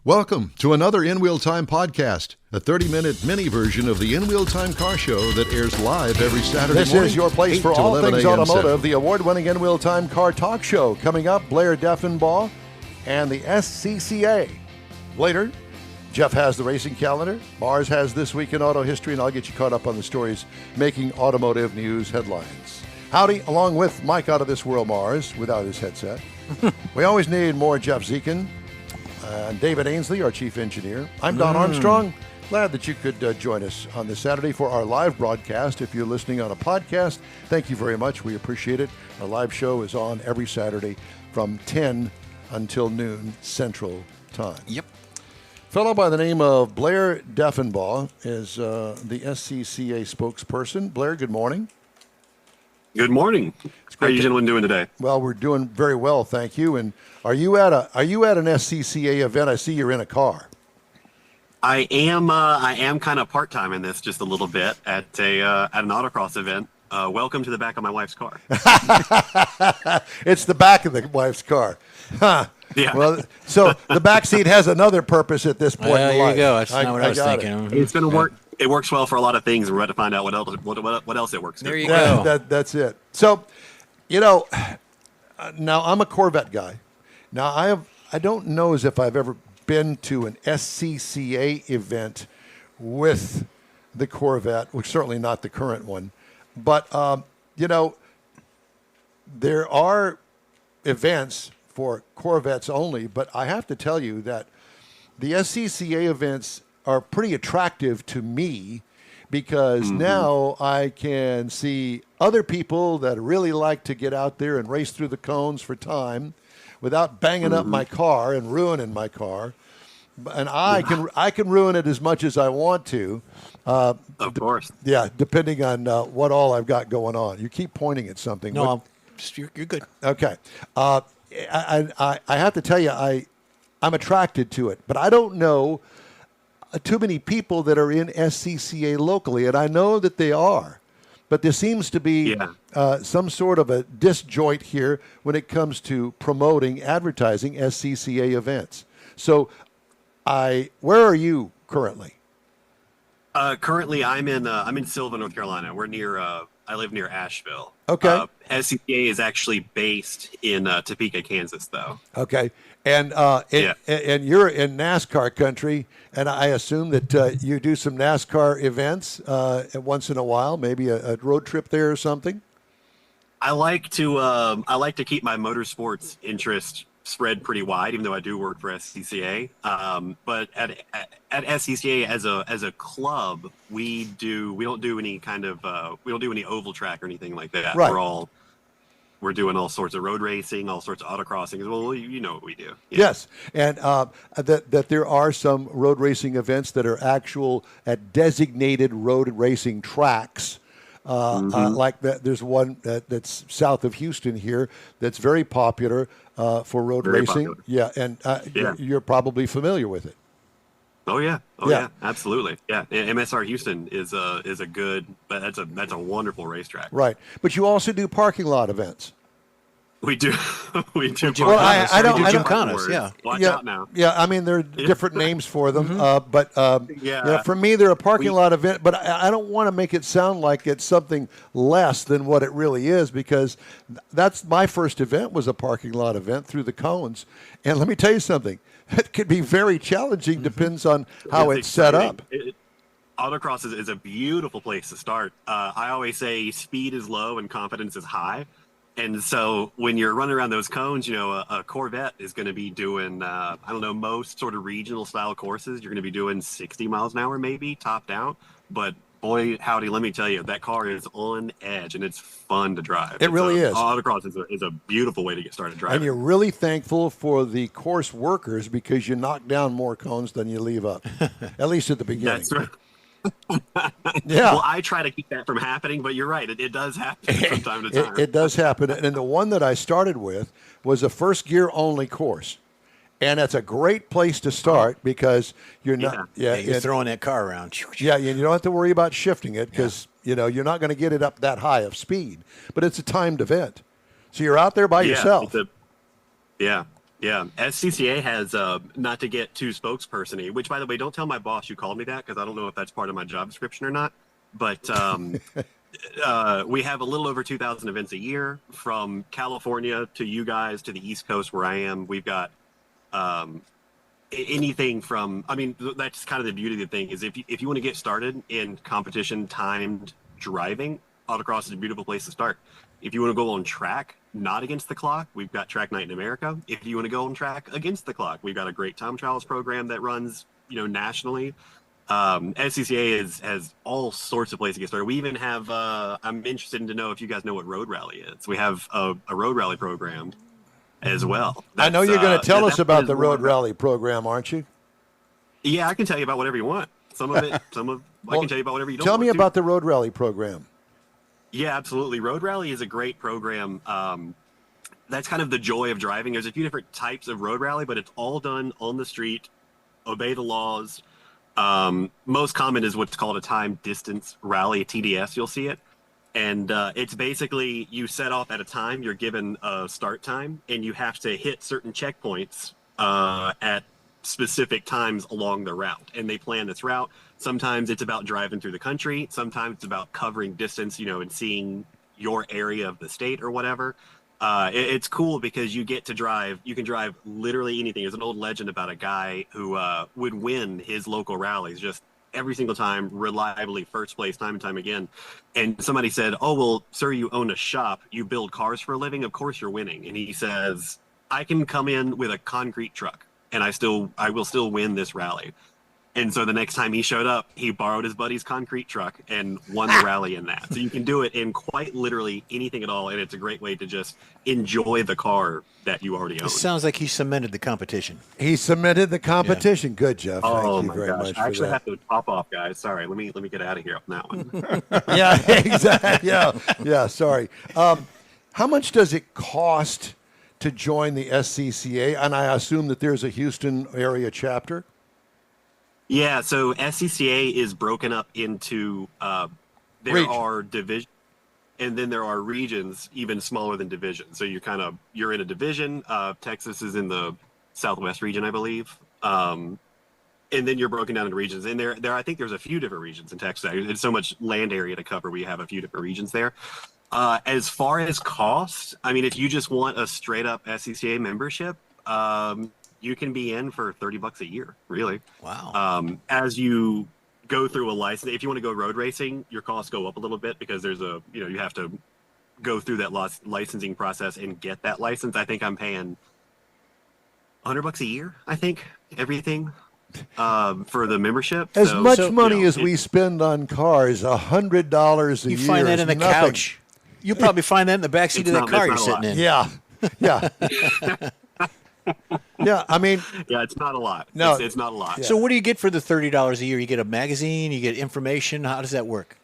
Welcome to another In Wheel Time podcast, a 30-minute mini version of the In Wheel Time car show that airs live every Saturday morning. This is your place for all things automotive, the award-winning In Wheel Time car talk show. Coming up, Blair Deffenbaugh and the SCCA. Later, Jeff has the racing calendar. Mars has This Week in Auto History, and I'll get you caught up on the stories making automotive news headlines. Howdy, along with Mike out of this world, Mars, without his headset. We always need more Jeff Zekin. And David Ainsley, our chief engineer. I'm Don Armstrong. Glad that you could join us on this Saturday for our live broadcast. If you're listening on a podcast, thank you very much. We appreciate it. Our live show is on every Saturday from 10 until noon Central Time. Yep. Fellow by the name of Blair Deffenbaugh is the SCCA spokesperson. Blair, good morning. Good morning. How are you gentlemen doing today? Well, we're doing very well, thank you. And are you at an SCCA event? I see you're in a car. I am kind of part-time in this just a little bit at an autocross event. Welcome to the back of my wife's car. It's the back of the wife's car. Huh. Yeah. Well, so the back seat has another purpose at this point in there life. you go. That's not what I was thinking. It's going to work. It works well for a lot of things, and we're about to find out what else it works There good you for. go. That's it. So, now I'm a Corvette guy. Now I don't know as if I've ever been to an SCCA event with the Corvette, which certainly not the current one. But there are events for Corvettes only. But I have to tell you that the SCCA events are pretty attractive to me because now I can see other people that really like to get out there and race through the cones for time without banging up my car and ruining my car. And I can ruin it as much as I want to. Of course. Yeah, depending on what all I've got going on. You keep pointing at something. No, you're good. Okay. I have to tell you, I'm attracted to it, but I don't know too many people that are in SCCA locally, and I know that they are. But there seems to be some sort of a disjoint here when it comes to promoting, advertising SCCA events. So, where are you currently? Currently, I'm in Sylva, North Carolina. We're near. I live near Asheville. Okay. SCCA is actually based in Topeka, Kansas, though. Okay. And and you're in NASCAR country, and I assume that you do some NASCAR events once in a while, maybe a road trip there or something. I like to keep my motorsports interest spread pretty wide, even though I do work for SCCA. But at SCCA as a club, we don't do any kind of we don't do any oval track or anything like that. Right. We're doing all sorts of road racing, all sorts of autocrossing. Well, you know what we do. Yeah. Yes, and that there are some road racing events that are actual at designated road racing tracks. Like that, there's one that's south of Houston here that's very popular for road racing. Popular. Yeah, and you're probably familiar with it. Oh yeah, absolutely. Yeah, MSR Houston is a good, but that's a wonderful racetrack. Right, but you also do parking lot events. We do. We do. Well, I don't. Watch out now. Yeah, I mean there are different names for them, but for me they're a parking lot event. But I don't want to make it sound like it's something less than what it really is, because that's my first event was a parking lot event through the cones, and let me tell you something. It could be very challenging. Depends on how it's set up. Autocross is a beautiful place to start. I always say speed is low and confidence is high. And so when you're running around those cones, a Corvette is going to be doing, most sort of regional style courses. You're going to be doing 60 miles an hour, maybe topped out. But boy, howdy, let me tell you, that car is on edge and it's fun to drive. It really is. Autocross is a beautiful way to get started driving. And you're really thankful for the course workers because you knock down more cones than you leave up, at least at the beginning. That's right. Yeah. Well, I try to keep that from happening, but you're right. It does happen from time to time. It does happen. And the one that I started with was a first gear only course. And that's a great place to start because you're not. You're throwing that car around. Yeah, and you don't have to worry about shifting it because you're not going to get it up that high of speed. But it's a timed event, so you're out there by yourself. Yeah, SCCA has, not to get too spokesperson-y, which, by the way, don't tell my boss you called me that, because I don't know if that's part of my job description or not. But we have a little over 2,000 events a year, from California to you guys to the East Coast where I am. We've got anything from, I mean, that's kind of the beauty of the thing, is if you want to get started in competition timed driving, autocross is a beautiful place to start. If you want to go on track, not against the clock, we've got Track Night in America. If you want to go on track against the clock, we've got a great time trials program that runs, nationally. SCCA has all sorts of places to get started. We even have, I'm interested to know if you guys know what road rally is. We have a road rally program as well. I know you're going to tell us about the road rally program, aren't you? Yeah, I can tell you about whatever you want. I can tell you about whatever you don't Tell want me to. about the road rally program. Yeah, absolutely. Road Rally is a great program. That's kind of the joy of driving. There's a few different types of road rally, but it's all done on the street, obey the laws. Most common is what's called a time distance rally, TDS, you'll see it. And it's basically you set off at a time, you're given a start time, and you have to hit certain checkpoints at specific times along the route. And they plan this route. Sometimes it's about driving through the country. Sometimes it's about covering distance, and seeing your area of the state or whatever. It's cool because you get to drive. You can drive literally anything. There's an old legend about a guy who would win his local rallies just every single time, reliably, first place, time and time again. And somebody said, "Oh, well, sir, you own a shop. You build cars for a living. Of course you're winning." And he says, "I can come in with a concrete truck and I will still win this rally." And so the next time he showed up, he borrowed his buddy's concrete truck and won the rally in that. So you can do it in quite literally anything at all, and it's a great way to just enjoy the car that you already own. It sounds like he cemented the competition. He cemented the competition. Yeah. Good, Jeff. Oh, Thank you very much. I actually have to pop off, guys. Sorry. Let me get out of here on that one. Yeah, exactly. Yeah. Sorry. How much does it cost to join the SCCA? And I assume that there's a Houston area chapter. Yeah, so SCCA is broken up into there are divisions, and then there are regions even smaller than divisions. So you're in a division. Texas is in the Southwest region, I believe, and then you're broken down into regions. And there I think there's a few different regions in Texas. There's so much land area to cover. We have a few different regions there. As far as cost, I mean, if you just want a straight up SCCA membership, you can be in for $30 a year, really. Wow. As you go through a license, if you want to go road racing, your costs go up a little bit because there's you have to go through that licensing process and get that license. I think I'm paying $100 a year, I think, everything for the membership. As much money as we spend on cars, $100 a year. You find that in the couch. You probably find that in the backseat of the car you're sitting in. Yeah. Yeah, I mean... Yeah, it's not a lot. No. It's not a lot. Yeah. So what do you get for the $30 a year? You get a magazine? You get information? How does that work?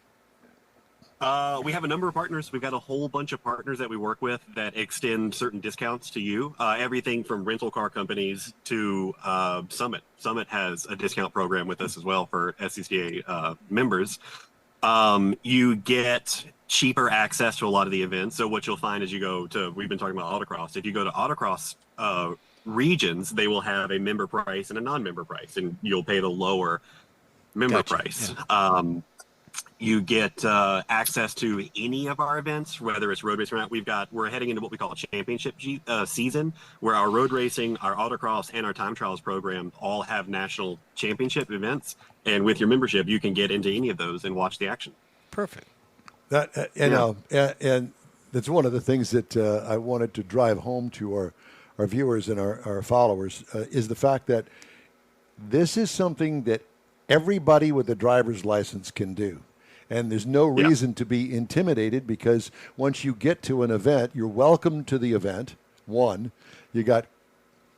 We have a number of partners. We've got a whole bunch of partners that we work with that extend certain discounts to you. Everything from rental car companies to Summit. Summit has a discount program with us as well for SCCA members. You get cheaper access to a lot of the events. So what you'll find as you go to, we've been talking about autocross. If you go to autocross regions, they will have a member price and a non-member price, and you'll pay the lower member price. Yeah. You get access to any of our events, whether it's road racing or not. We're heading into what we call a championship season, where our road racing, our autocross, and our time trials program all have national championship events. And with your membership, you can get into any of those and watch the action. Perfect. That and that's one of the things that I wanted to drive home to our viewers and our followers is the fact that this is something that everybody with a driver's license can do. And there's no reason to be intimidated, because once you get to an event, you're welcome to the event. One, you got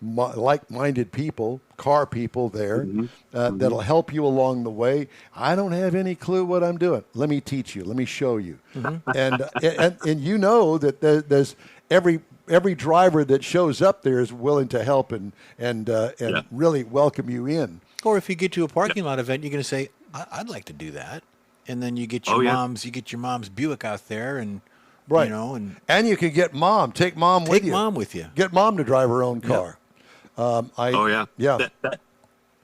like-minded people, car people there that'll help you along the way. I don't have any clue what I'm doing. Let me teach you. Let me show you. And you know that there's every driver that shows up there is willing to help and really welcome you in. Or if you get to a parking lot event, you're going to say, I'd like to do that. And then you get your mom's Buick out there, and right. You know, and you can get mom, take mom with you. Take mom with you. Get mom to drive her own car. Yeah.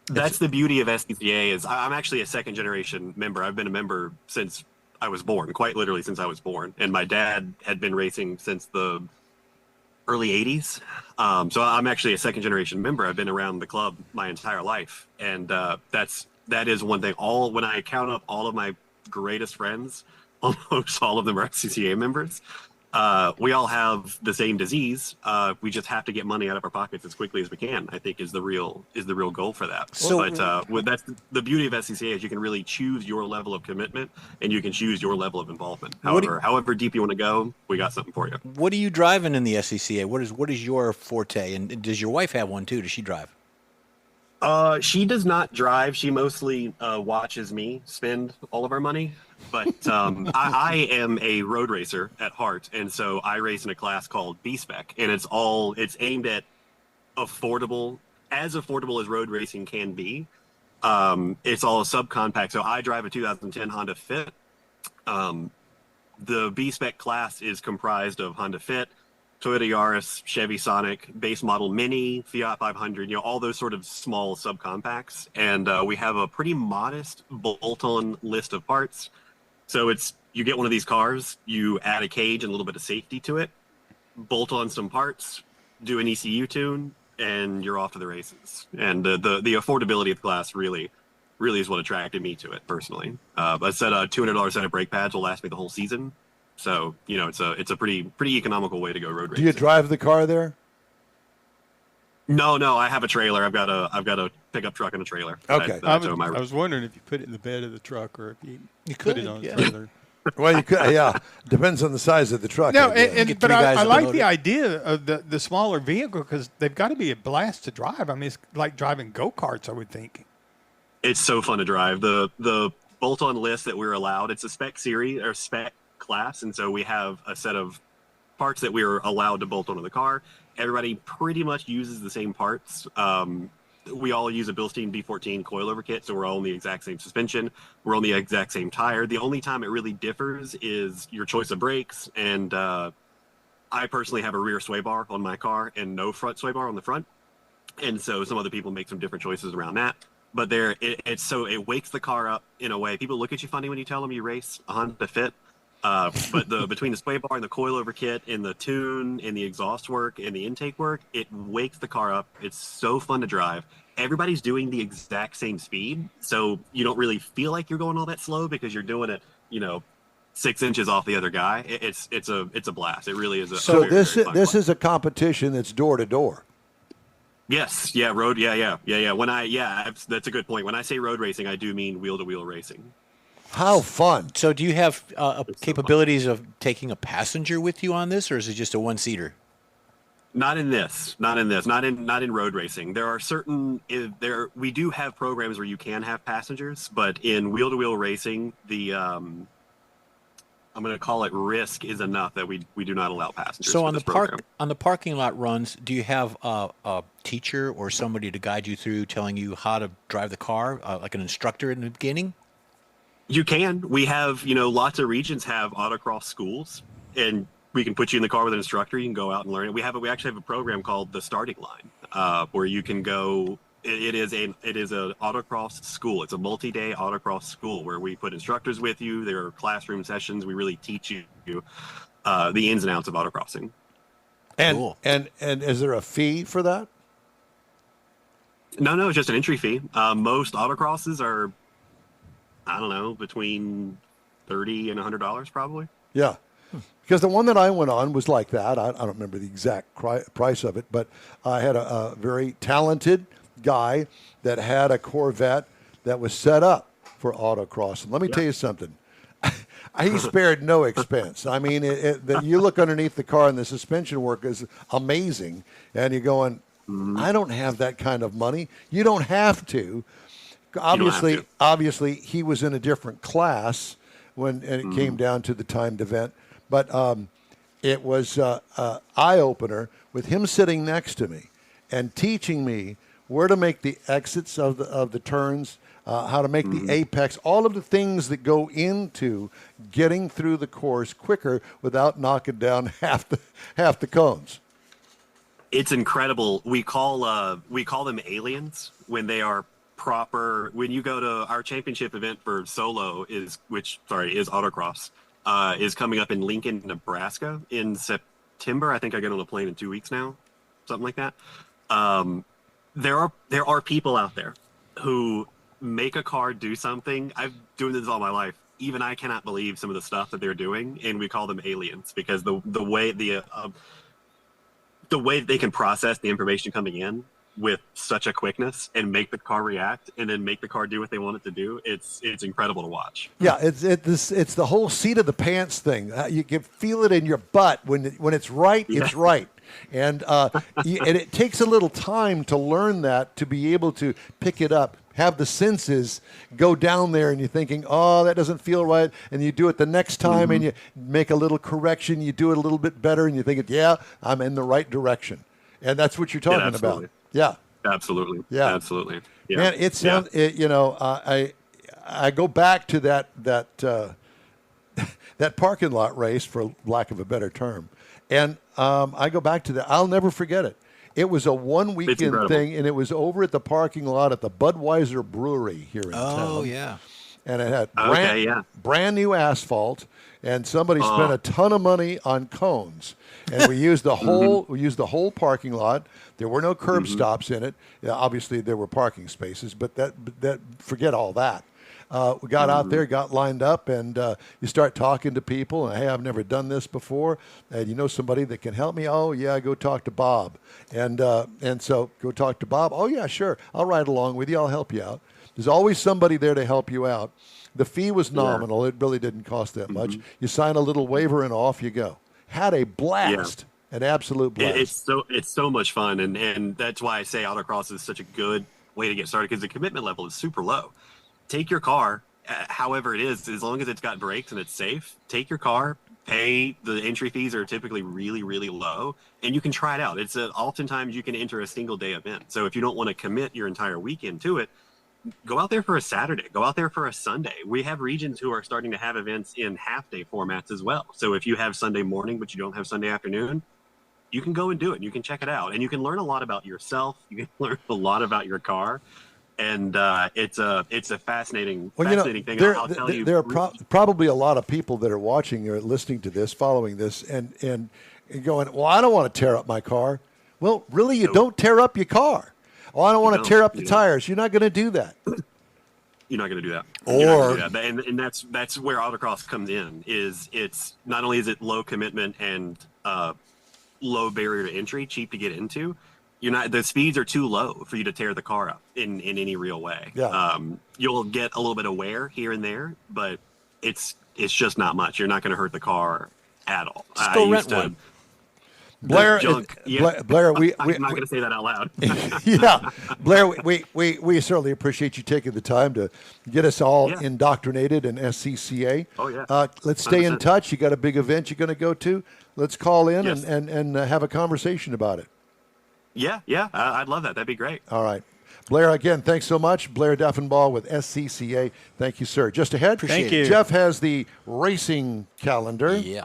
That's the beauty of SCCA is I'm actually a second generation member. I've been a member since I was born, quite literally since I was born. And my dad had been racing since the early 80s. So I'm actually a second generation member. I've been around the club my entire life. And that is one thing. When I count up all of my greatest friends, almost all of them are SCCA members. We all have the same disease. We just have to get money out of our pockets as quickly as we can, I think is the real goal for that. That's the beauty of SCCA is you can really choose your level of commitment and you can choose your level of involvement. However deep you want to go, we got something for you. What are you driving in the SCCA? What is your forte? And does your wife have one too? Does she drive? She does not drive. She mostly watches me spend all of our money. But I am a road racer at heart, and so I race in a class called B-Spec, and it's aimed at as affordable as road racing can be. It's all subcompact. So I drive a 2010 Honda Fit. The B-Spec class is comprised of Honda Fit, Toyota Yaris, Chevy Sonic, base model Mini, Fiat 500, all those sort of small subcompacts. And we have a pretty modest bolt-on list of parts. So you get one of these cars, you add a cage and a little bit of safety to it, bolt on some parts, do an ECU tune, and you're off to the races. And the affordability of the class really is what attracted me to it personally. I said a $200 set of brake pads will last me the whole season. So, it's a pretty economical way to go road racing. Do you drive the car there? No, I have a trailer. I've got a pickup truck and a trailer. Okay. I was wondering if you put it in the bed of the truck or if you put it on a trailer. Well, you could, yeah. Depends on the size of the truck. No, but I like the idea of the smaller vehicle because they've got to be a blast to drive. I mean, it's like driving go-karts, I would think. It's so fun to drive. The bolt-on list that we're allowed, it's a spec series or spec class, and so we have a set of parts that we're allowed to bolt onto the car. Everybody pretty much uses the same parts. We all use a Bilstein B14 coilover kit, so we're all on the exact same suspension. We're on the exact same tire. The only time it really differs is your choice of brakes, and I personally have a rear sway bar on my car and no front sway bar on the front. And so some other people make some different choices around that. But it wakes the car up in a way. People look at you funny when you tell them you race a Honda Fit. But between the sway bar and the coilover kit and the tune and the exhaust work and the intake work, it wakes the car up. It's so fun to drive. Everybody's doing the exact same speed, so you don't really feel like you're going all that slow because you're doing it, 6 inches off the other guy. It's a blast. It really is. So this is a competition that's door to door. Yes. Yeah. Road. Yeah. That's a good point. When I say road racing, I do mean wheel to wheel racing. How fun! So, do you have capabilities of taking a passenger with you on this, or is it just a one-seater? Not in this. Not in road racing. There are we do have programs where you can have passengers, but in wheel to wheel racing, I'm going to call it risk is enough that we do not allow passengers. So on the parking lot runs, do you have a teacher or somebody to guide you through, telling you how to drive the car, like an instructor in the beginning? You can. We have, lots of regions have autocross schools, and we can put you in the car with an instructor. You can go out and learn it. We actually have a program called the Starting Line, where you can go. It is an autocross school. It's a multi-day autocross school where we put instructors with you. There are classroom sessions. We really teach you the ins and outs of autocrossing. And cool. and is there a fee for that? No, it's just an entry fee. Most autocrosses are, I don't know, between $30 and $100 probably. Yeah. Because the one that I went on was like that. I don't remember the exact price of it, but I had a very talented guy that had a Corvette that was set up for autocross. And let me tell you something. He spared no expense. I mean, you look underneath the car and the suspension work is amazing. And you're going, I don't have that kind of money. You don't have to. Obviously, he was in a different class when it came down to the timed event. But it was an eye-opener with him sitting next to me and teaching me where to make the exits of the turns, how to make the apex, all of the things that go into getting through the course quicker without knocking down half the cones. It's incredible. We call them aliens when they are proper. When you go to our championship event for solo is autocross, is coming up in Lincoln, Nebraska in September. I think I get on a plane in 2 weeks now, something like that. There are people out there who make a car do something. I've been doing this all my life. Even I cannot believe some of the stuff that they're doing, and we call them aliens because the way they can process the information coming in with such a quickness and make the car react and then make the car do what they want it to do. It's incredible to watch. Yeah, it's the whole seat of the pants thing. You can feel it in your butt when it's right. Yeah. It's right, and it takes a little time to learn that, to be able to pick it up. Have the senses go down there, and you're thinking, oh, that doesn't feel right, and you do it the next time, and you make a little correction. You do it a little bit better, and you think, yeah, I'm in the right direction, and that's what you're talking about. Yeah, absolutely. Yeah, absolutely. Yeah. Man, it sounds. I go back to that that parking lot race, for lack of a better term, and I go back to that. I'll never forget it. It was a one-weekend thing, and it was over at the parking lot at the Budweiser Brewery here in town. Oh, yeah. And it had brand new asphalt, and somebody spent a ton of money on cones. And we used the whole parking lot. There were no curb stops in it. Yeah, obviously, there were parking spaces, but that forget all that. We got out there, got lined up, and you start talking to people. And, hey, I've never done this before. And you know somebody that can help me? Oh, yeah, go talk to Bob. And so go talk to Bob. Oh, yeah, sure. I'll ride along with you. I'll help you out. There's always somebody there to help you out. The fee was nominal. Yeah. It really didn't cost that much. You sign a little waiver, and off you go. Had a blast. Yeah. An absolute blast. It's so much fun, and that's why I say autocross is such a good way to get started, because the commitment level is super low. Take your car, however it is, as long as it's got brakes and it's safe. Take your car, pay. The entry fees are typically really, really low, and you can try it out. Oftentimes you can enter a single day event. So if you don't want to commit your entire weekend to it, go out there for a Saturday. Go out there for a Sunday. We have regions who are starting to have events in half-day formats as well. So if you have Sunday morning but you don't have Sunday afternoon, you can go and do it. You can check it out, and you can learn a lot about yourself. You can learn a lot about your car. And it's a fascinating thing. I'll tell you. There are probably a lot of people that are watching or listening to this, following this, and going, well, I don't want to tear up my car. Well, really, you don't tear up your car. Oh, I don't want to tear up the tires. You're not going to do that. You're not going to do that. And that's where autocross comes in. It's not only is it low commitment and low barrier to entry, cheap to get into. The speeds are too low for you to tear the car up in any real way. Yeah. You'll get a little bit of wear here and there, but it's just not much. You're not going to hurt the car at all. Just go rent one. Blair, Blair, I'm not going to say that out loud. Yeah, Blair, we certainly appreciate you taking the time to get us all indoctrinated in SCCA. Oh yeah. Let's stay 100%. In touch. You got a big event you're going to go to. Let's call in and have a conversation about it. Yeah, I'd love that. That'd be great. All right. Blair, again, thanks so much. Blair Deffenbaugh with SCCA. Thank you, sir. Just ahead, Thank you. Jeff has the racing calendar. Yeah.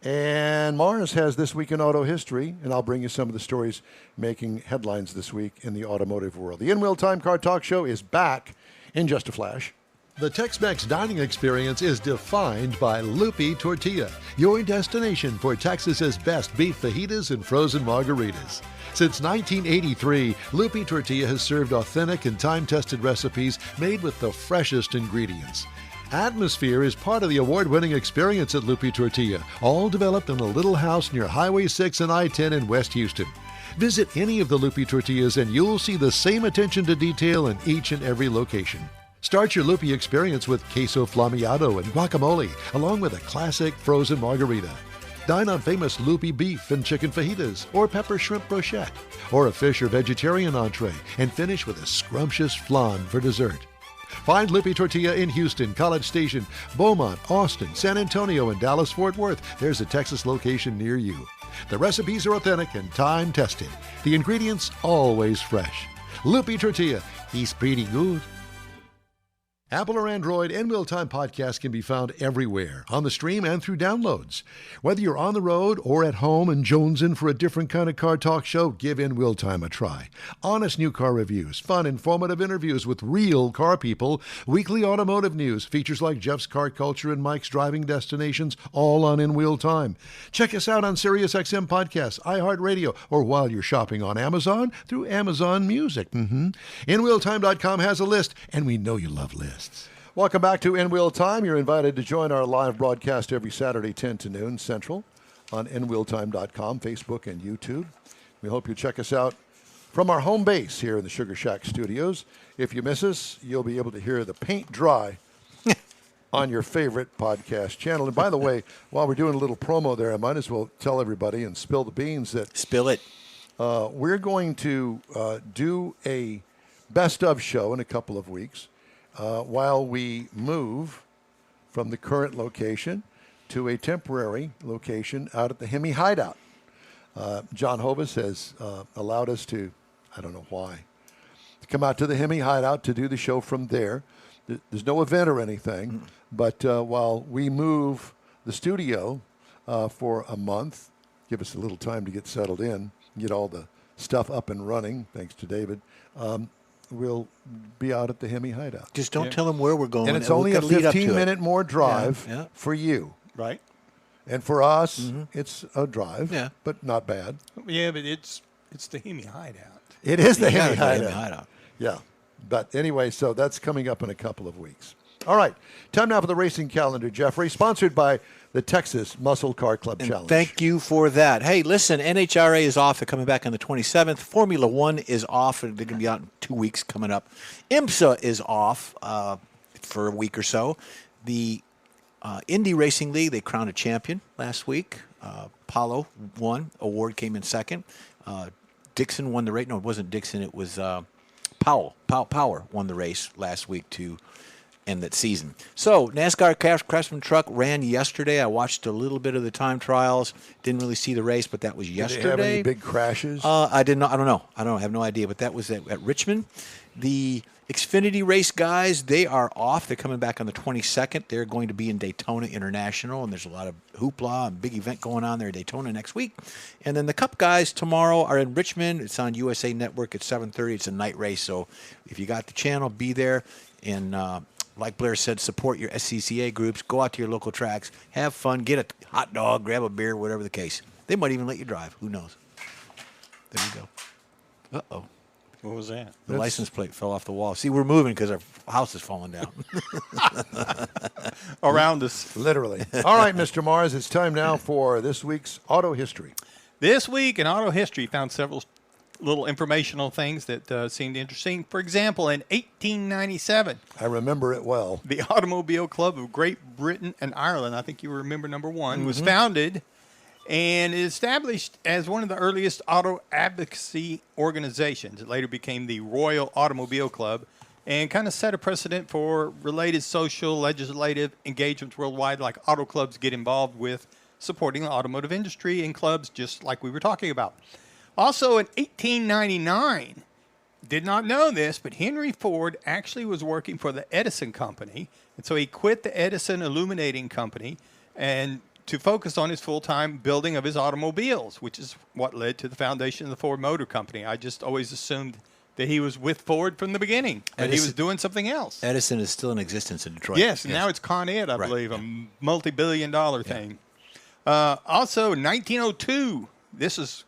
And Mars has This Week in Auto History, and I'll bring you some of the stories making headlines this week in the automotive world. The In-Wheel Time Car Talk Show is back in just a flash. The Tex-Mex dining experience is defined by Lupi Tortilla, your destination for Texas's best beef fajitas and frozen margaritas. Since 1983, Lupi Tortilla has served authentic and time-tested recipes made with the freshest ingredients. Atmosphere is part of the award-winning experience at Lupi Tortilla, all developed in a little house near Highway 6 and I-10 in West Houston. Visit any of the Lupi Tortillas and you'll see the same attention to detail in each and every location. Start your Lupi experience with queso flammeado and guacamole, along with a classic frozen margarita. Dine on famous Lupi beef and chicken fajitas, or pepper shrimp brochette, or a fish or vegetarian entree, and finish with a scrumptious flan for dessert. Find Lupi Tortilla in Houston, College Station, Beaumont, Austin, San Antonio, and Dallas-Fort Worth. There's a Texas location near you. The recipes are authentic and time-tested. The ingredients always fresh. Lupi Tortilla, he's pretty good. Apple or Android, In Wheel Time podcast can be found everywhere, on the stream and through downloads. Whether you're on the road or at home and jonesing for a different kind of car talk show, give In Wheel Time a try. Honest new car reviews, fun, informative interviews with real car people, weekly automotive news, features like Jeff's Car Culture and Mike's Driving Destinations, all on In Wheel Time. Check us out on SiriusXM Podcasts, iHeartRadio, or while you're shopping on Amazon, through Amazon Music. InWheelTime.com has a list, and we know you love lists. Welcome back to In Wheel Time. You're invited to join our live broadcast every Saturday, 10 to noon Central, on InWheelTime.com, Facebook, and YouTube. We hope you check us out from our home base here in the Sugar Shack Studios. If you miss us, you'll be able to hear the paint dry on your favorite podcast channel. And by the way, while we're doing a little promo there, I might as well tell everybody and spill the beans that... Spill it. We're going to do a best-of show in a couple of weeks. While we move from the current location to a temporary location out at the Hemi Hideout. John Hovis has allowed us to, I don't know why, to come out to the Hemi Hideout to do the show from there. There's no event or anything, but while we move the studio for a month, give us a little time to get settled in, get all the stuff up and running, thanks to David, we'll be out at the Hemi Hideout. Just don't tell them where we're going. And it's only a 15-minute more drive for you. Right. And for us, it's a drive, but not bad. Yeah, but it's the Hemi Hideout. It is the Hemi Hideout. Hideout. Yeah. But anyway, so that's coming up in a couple of weeks. All right. Time now for the racing calendar, Jeffrey, sponsored by the Texas Muscle Car Club Challenge. Thank you for that. Hey, listen, NHRA is off. They're coming back on the 27th. Formula One is off. They're going to be out in 2 weeks coming up. IMSA is off for a week or so. The Indy Racing League, they crowned a champion last week. Paulo won. Award came in second. Dixon won the race. No, it wasn't Dixon. It was Powell. Power won the race last week to end that season. So NASCAR Craftsman truck ran yesterday. I watched a little bit of the time trials. Didn't really see the race, but that was yesterday. Did they have any big crashes? I did not. I don't know. I have no idea. But that was at Richmond. The Xfinity race guys, they are off. They're coming back on the 22nd. They're going to be in Daytona International, and there's a lot of hoopla and big event going on there at Daytona next week. And then the Cup guys tomorrow are in Richmond. It's on USA Network at 7:30. It's a night race, so if you got the channel, be there. And like Blair said, support your SCCA groups. Go out to your local tracks. Have fun. Get a hot dog. Grab a beer, whatever the case. They might even let you drive. Who knows? There you go. Uh-oh. What was that? The license plate fell off the wall. See, we're moving because our house is falling down. Around us. Literally. All right, Mr. Mars, it's time now for this week's Auto History. This week in Auto History, found several little informational things that seemed interesting. For example, in 1897, I remember it well. The Automobile Club of Great Britain and Ireland, I think you remember number one, was founded and established as one of the earliest auto advocacy organizations. It later became the Royal Automobile Club and kind of set a precedent for related social, legislative engagements worldwide, like auto clubs get involved with supporting the automotive industry in clubs just like we were talking about. Also in 1899, did not know this, but Henry Ford actually was working for the Edison Company, and so he quit the Edison Illuminating Company and to focus on his full-time building of his automobiles, which is what led to the foundation of the Ford Motor Company. I just always assumed that he was with Ford from the beginning, but he was doing something else. Edison is still in existence in Detroit. Yes, and now it's Con Ed, I believe, a multi-billion-dollar thing. Also, 1902, this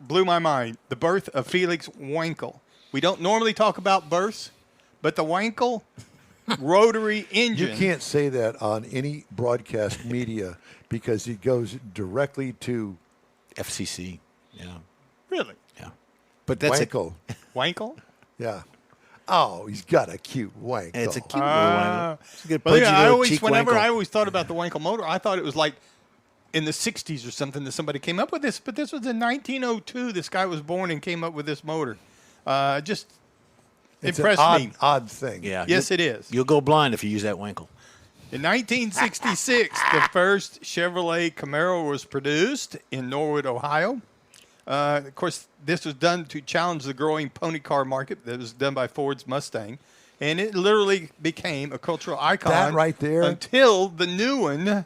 blew my mind, the birth of Felix Wankel. We don't normally talk about births, but the Wankel rotary engine. You can't say that on any broadcast media because it goes directly to FCC. Yeah. Really? Yeah. But that's Wankel. Wankel? Yeah. Oh, he's got a cute Wankel. It's a cute little Wankel. It's a good well, yeah, I Wankel. always thought about the Wankel motor, I thought it was like in the 60s or something that somebody came up with this, but this was in 1902. This guy was born and came up with this motor. Just it's impressed an me. odd thing. Yeah. Yes, it is. You'll go blind if you use that Wankel. In 1966, the first Chevrolet Camaro was produced in Norwood, Ohio. Of course, this was done to challenge the growing pony car market that was done by Ford's Mustang. And it literally became a cultural icon. That right there. Until the new one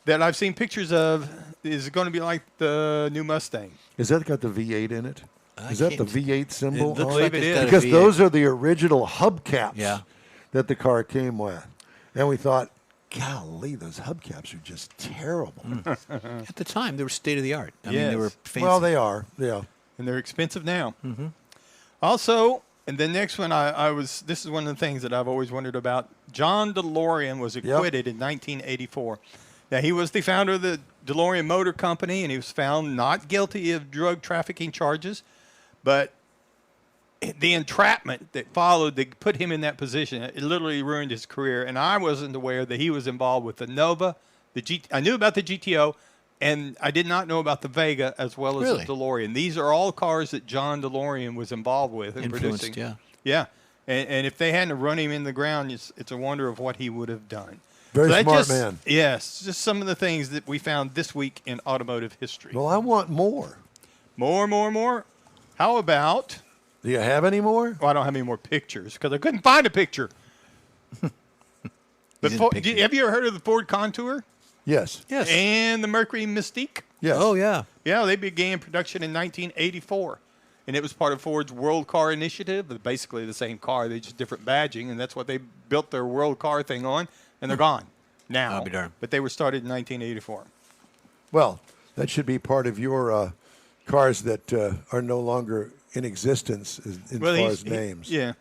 that I've seen pictures of is going to be like the new Mustang. Is that got the V8 in it? Is that the V8 symbol? It looks on like it is. Because those are the original hubcaps that the car came with. And we thought, golly, those hubcaps are just terrible. At the time, they were state of the art. I mean, they were fancy. Well, they are, yeah. And they're expensive now. Mm-hmm. Also, and the next one, this is one of the things that I've always wondered about. John DeLorean was acquitted in 1984. Now, he was the founder of the DeLorean Motor Company, and he was found not guilty of drug trafficking charges. But the entrapment that followed that put him in that position, it literally ruined his career. And I wasn't aware that he was involved with the Nova. I knew about the GTO, and I did not know about the Vega as well as the DeLorean. These are all cars that John DeLorean was involved with in producing. Yeah. And if they hadn't run him in the ground, it's a wonder of what he would have done. Very smart man. Yes, just some of the things that we found this week in automotive history. Well, I want more. More. How about... Do you have any more? Well, I don't have any more pictures because I couldn't find a picture. Have you ever heard of the Ford Contour? Yes. And the Mercury Mystique? Yes. Oh, yeah. Yeah, they began production in 1984. And it was part of Ford's World Car Initiative. They're basically the same car. They just different badging. And that's what they built their World Car thing on. And they're gone now. I'll be darned. But they were started in 1984. Well, that should be part of your cars that are no longer in existence as far as names. Yeah.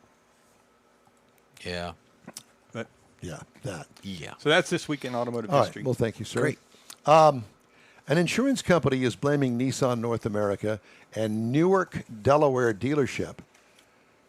But that. Yeah. So that's this week in automotive All history. Right. Well, thank you, sir. Great. An insurance company is blaming Nissan North America and Newark, Delaware dealership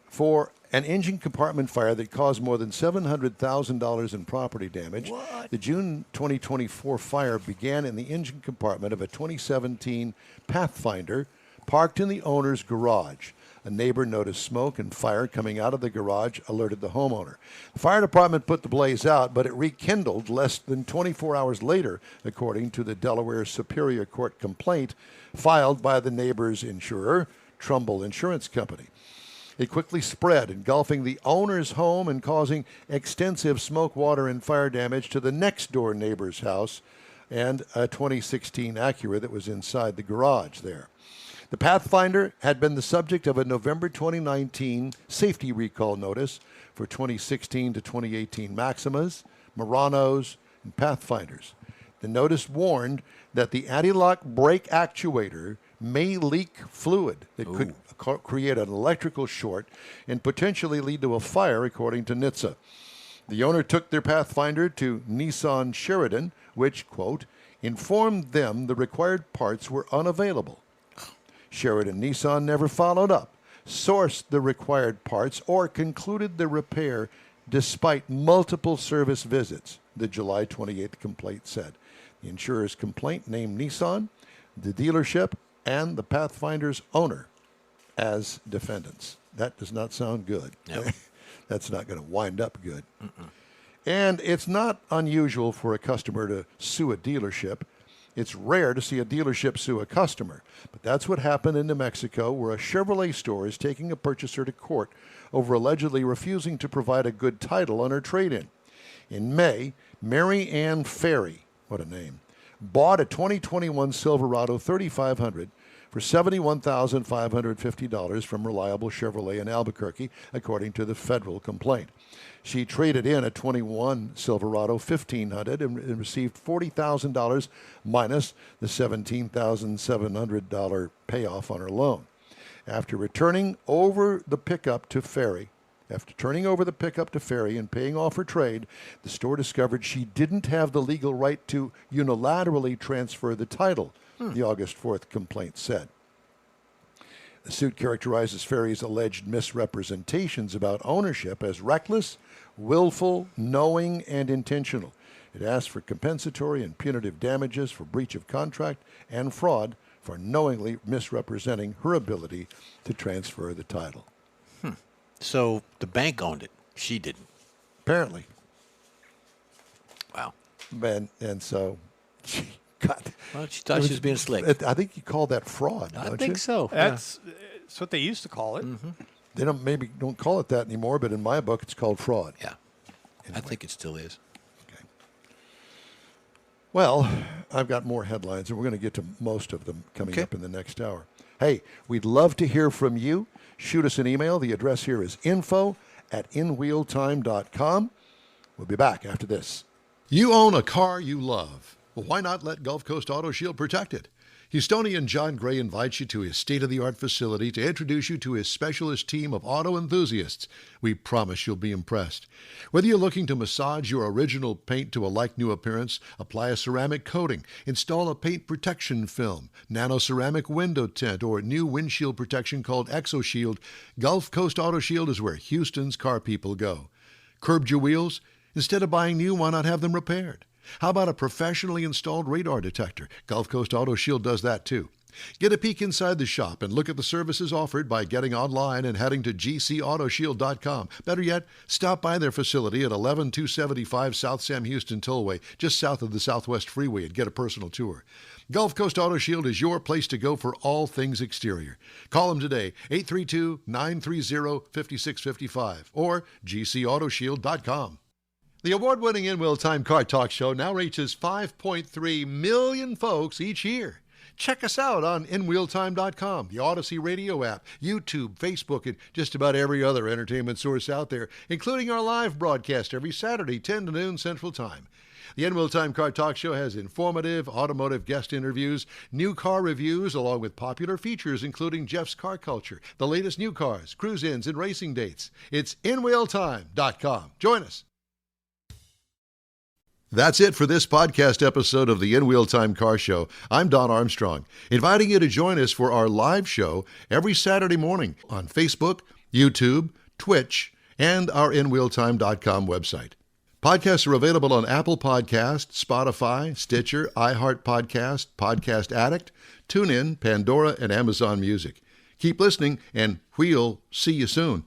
for an engine compartment fire that caused more than $700,000 in property damage. What? The June 2024 fire began in the engine compartment of a 2017 Pathfinder parked in the owner's garage. A neighbor noticed smoke and fire coming out of the garage, alerted the homeowner. The fire department put the blaze out, but it rekindled less than 24 hours later, according to the Delaware Superior Court complaint filed by the neighbor's insurer, Trumbull Insurance Company. It quickly spread, engulfing the owner's home and causing extensive smoke, water, and fire damage to the next-door neighbor's house and a 2016 Acura that was inside the garage there. The Pathfinder had been the subject of a November 2019 safety recall notice for 2016 to 2018 Maximas, Muranos, and Pathfinders. The notice warned that the anti-lock brake actuator may leak fluid that could create an electrical short and potentially lead to a fire, according to NHTSA. The owner took their Pathfinder to Nissan Sheridan, which, quote, informed them the required parts were unavailable. Sheridan Nissan never followed up, sourced the required parts, or concluded the repair despite multiple service visits, the July 28th complaint said. The insurer's complaint named Nissan, the dealership, and the Pathfinder's owner as defendants. That does not sound good. No. That's not going to wind up good. And it's not unusual for a customer to sue a dealership. It's rare to see a dealership sue a customer, but that's what happened in New Mexico, where a Chevrolet store is taking a purchaser to court over allegedly refusing to provide a good title on her trade-in. In May, Mary Ann Ferry, what a name, bought a 2021 Silverado 3500 for $71,550 from Reliable Chevrolet in Albuquerque, according to the federal complaint. She traded in a 21 Silverado 1500 and received $40,000 minus the $17,700 payoff on her loan. After turning over the pickup to Ferry and paying off her trade, the store discovered she didn't have the legal right to unilaterally transfer the title, the August 4th complaint said. The suit characterizes Ferry's alleged misrepresentations about ownership as reckless, willful, knowing, and intentional. It asks for compensatory and punitive damages for breach of contract and fraud for knowingly misrepresenting her ability to transfer the title. So the bank owned it. She didn't. Apparently. Wow. And so she got... Well, she thought she was being slick. I think you call that fraud, don't you? I think so. That's what they used to call it. They don't call it that anymore, but in my book, it's called fraud. Yeah. Anyway. I think it still is. Okay. Well, I've got more headlines, and we're going to get to most of them coming up in the next hour. Hey, we'd love to hear from you. Shoot us an email. The address here is info@inwheeltime.com. We'll be back after this. You own a car you love. Well, why not let Gulf Coast Auto Shield protect it? Houstonian John Gray invites you to his state-of-the-art facility to introduce you to his specialist team of auto enthusiasts. We promise you'll be impressed. Whether you're looking to massage your original paint to a like-new appearance, apply a ceramic coating, install a paint protection film, nano-ceramic window tint, or new windshield protection called ExoShield, Gulf Coast Auto Shield is where Houston's car people go. Curbed your wheels? Instead of buying new, why not have them repaired? How about a professionally installed radar detector? Gulf Coast Auto Shield does that too. Get a peek inside the shop and look at the services offered by getting online and heading to gcautoshield.com. Better yet, stop by their facility at 11275 South Sam Houston Tollway, just south of the Southwest Freeway, and get a personal tour. Gulf Coast Auto Shield is your place to go for all things exterior. Call them today, 832-930-5655 or gcautoshield.com. The award-winning In-Wheel Time Car Talk Show now reaches 5.3 million folks each year. Check us out on InWheelTime.com, the Odyssey radio app, YouTube, Facebook, and just about every other entertainment source out there, including our live broadcast every Saturday, 10 to noon Central Time. The In-Wheel Time Car Talk Show has informative automotive guest interviews, new car reviews, along with popular features including Jeff's Car Culture, the latest new cars, cruise-ins, and racing dates. It's InWheelTime.com. Join us. That's it for this podcast episode of the In-Wheel Time Car Show. I'm Don Armstrong, inviting you to join us for our live show every Saturday morning on Facebook, YouTube, Twitch, and our InWheelTime.com website. Podcasts are available on Apple Podcasts, Spotify, Stitcher, iHeart Podcast, Podcast Addict, TuneIn, Pandora, and Amazon Music. Keep listening, and we'll see you soon.